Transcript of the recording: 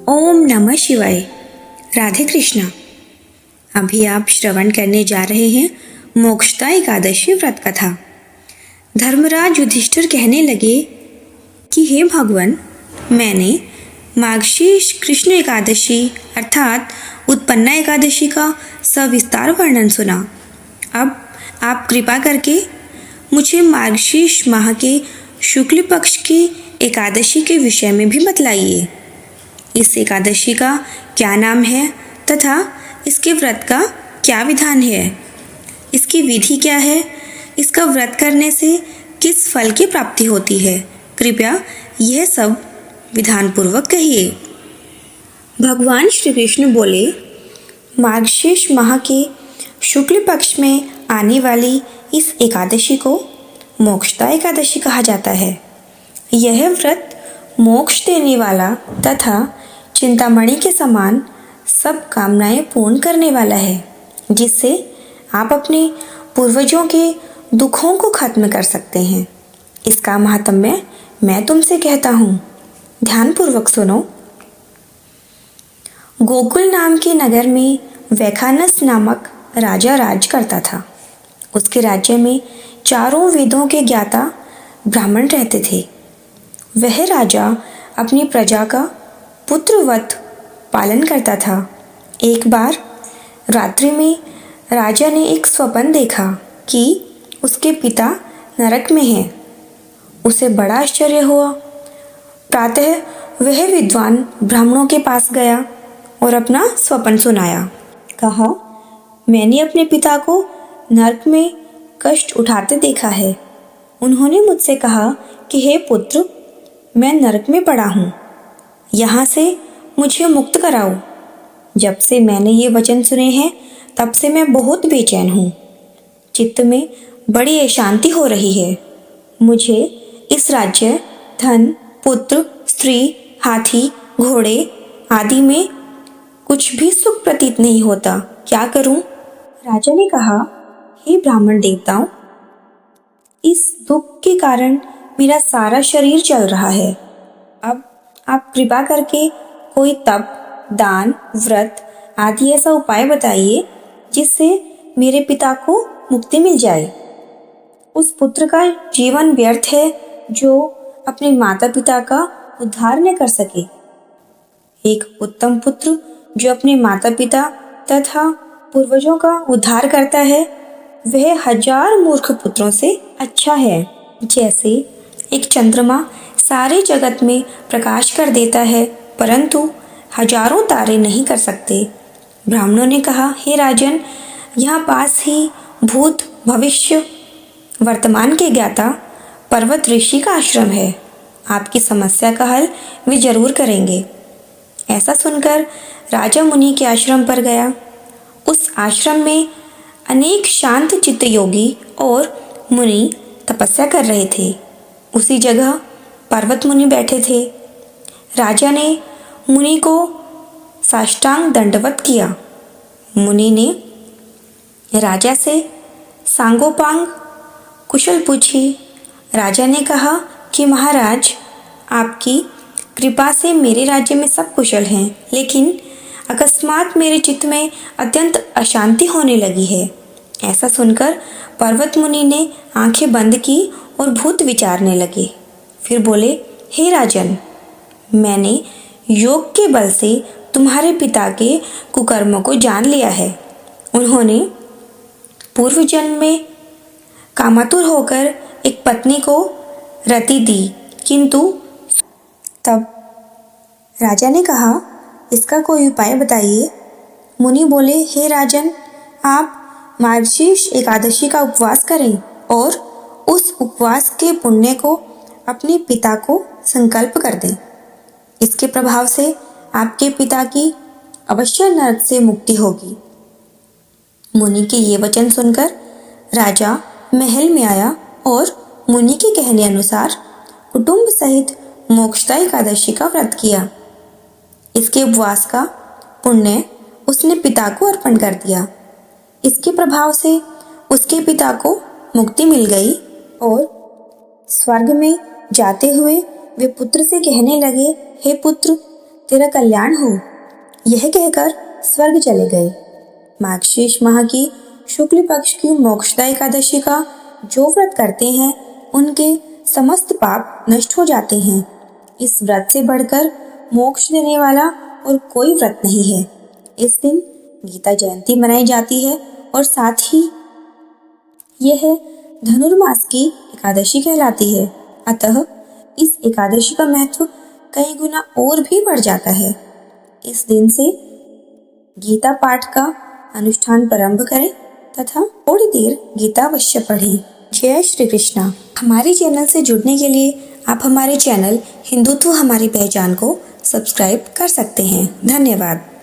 ओम नमः शिवाय। राधे कृष्णा। अभी आप श्रवण करने जा रहे हैं मोक्षदा एकादशी व्रत कथा। धर्मराज युधिष्ठिर कहने लगे कि हे भगवान, मैंने मार्गशीर्ष कृष्ण एकादशी अर्थात उत्पन्ना एकादशी का सविस्तार वर्णन सुना। अब आप कृपा करके मुझे मार्गशीर्ष माह के शुक्ल पक्ष की एकादशी के विषय में भी बतलाइए। इस एकादशी का क्या नाम है तथा इसके व्रत का क्या विधान है, इसकी विधि क्या है, इसका व्रत करने से किस फल की प्राप्ति होती है, कृपया यह सब विधान पूर्वक कहिए। भगवान श्री कृष्ण बोले, मार्गशीर्ष माह के शुक्ल पक्ष में आने वाली इस एकादशी को मोक्षदा एकादशी कहा जाता है। यह व्रत मोक्ष देने वाला तथा चिंतामणि के समान सब कामनाएं पूर्ण करने वाला है, जिससे आप अपने पूर्वजों के दुखों को खत्म कर सकते हैं। इसका महात्म्य मैं तुमसे कहता हूँ, ध्यानपूर्वक सुनो। गोकुल नाम के नगर में वैखानस नामक राजा राज करता था। उसके राज्य में चारों वेदों के ज्ञाता ब्राह्मण रहते थे। वह राजा अपनी प्रजा का पुत्रवत पालन करता था। एक बार रात्रि में राजा ने एक स्वप्न देखा कि उसके पिता नरक में हैं। उसे बड़ा आश्चर्य हुआ। प्रातः वह विद्वान ब्राह्मणों के पास गया और अपना स्वप्न सुनाया। कहा, मैंने अपने पिता को नरक में कष्ट उठाते देखा है। उन्होंने मुझसे कहा कि हे पुत्र, मैं नरक में पड़ा हूँ, यहाँ से मुझे मुक्त कराओ। जब से मैंने ये वचन सुने हैं तब से मैं बहुत बेचैन हूँ। चित्त में बड़ी अशांति हो रही है। मुझे इस राज्य, धन, पुत्र, स्त्री, हाथी, घोड़े आदि में कुछ भी सुख प्रतीत नहीं होता। क्या करूं? राजा ने कहा, हे ब्राह्मण देवताओं, इस दुख के कारण मेरा सारा शरीर चल रहा है। अब आप कृपा करके कोई तप, दान, व्रत आदि ऐसा उपाय बताइए जिससे मेरे पिता को मुक्ति मिल जाए। उस पुत्र का जीवन व्यर्थ है जो अपने माता पिता का उद्धार न कर सके। एक उत्तम पुत्र जो अपने माता पिता तथा पूर्वजों का उद्धार करता है, वह 1000 मूर्ख पुत्रों से अच्छा है। जैसे एक चंद्रमा सारे जगत में प्रकाश कर देता है परंतु हजारों तारे नहीं कर सकते। ब्राह्मणों ने कहा, हे राजन, यहाँ पास ही भूत, भविष्य, वर्तमान के ज्ञाता पर्वत ऋषि का आश्रम है। आपकी समस्या का हल वे जरूर करेंगे। ऐसा सुनकर राजा मुनि के आश्रम पर गया। उस आश्रम में अनेक शांत चित्त योगी और मुनि तपस्या कर रहे थे। उसी जगह पर्वत मुनि बैठे थे। राजा ने मुनि को साष्टांग दंडवत किया। मुनि ने राजा से सांगोपांग कुशल पूछी। राजा ने कहा कि महाराज, आपकी कृपा से मेरे राज्य में सब कुशल हैं, लेकिन अकस्मात मेरे चित्त में अत्यंत अशांति होने लगी है। ऐसा सुनकर पर्वत मुनि ने आंखें बंद की और भूत विचारने लगे। फिर बोले, हे राजन, मैंने योग के बल से तुम्हारे पिता के कुकर्मों को जान लिया है। उन्होंने पूर्व जन्म में कामातुर होकर एक पत्नी को रति दी, किंतु तब राजा ने कहा, इसका कोई उपाय बताइए। मुनि बोले, हे राजन, आप मार्गशीर्ष एकादशी का उपवास करें और उस उपवास के पुण्य को अपने पिता को संकल्प कर दें। इसके प्रभाव से आपके पिता की अवश्य नरक से मुक्ति होगी। मुनि के ये वचन सुनकर राजा महल में आया और मुनि के कहने अनुसार कुटुंब सहित मोक्षदा एकादशी का व्रत किया। इसके उपवास का पुण्य उसने पिता को अर्पण कर दिया। इसके प्रभाव से उसके पिता को मुक्ति मिल गई और स्वर्ग में जाते हुए वे पुत्र से कहने लगे, हे पुत्र, तेरा कल्याण हो। यह कहकर स्वर्ग चले गए। मार्गशीर्ष माह की शुक्ल पक्ष की मोक्षदा एकादशी का जो व्रत करते हैं उनके समस्त पाप नष्ट हो जाते हैं। इस व्रत से बढ़कर मोक्ष देने वाला और कोई व्रत नहीं है। इस दिन गीता जयंती मनाई जाती है और साथ ही यह धनुर्मास की एकादशी कहलाती है। अतः इस एकादशी का महत्व कई गुना और भी बढ़ जाता है। इस दिन से गीता पाठ का अनुष्ठान प्रारंभ करें तथा थोड़ी देर गीता अवश्य पढ़ें। जय श्री कृष्णा। हमारे चैनल से जुड़ने के लिए आप हमारे चैनल हिंदुत्व हमारी पहचान को सब्सक्राइब कर सकते हैं। धन्यवाद।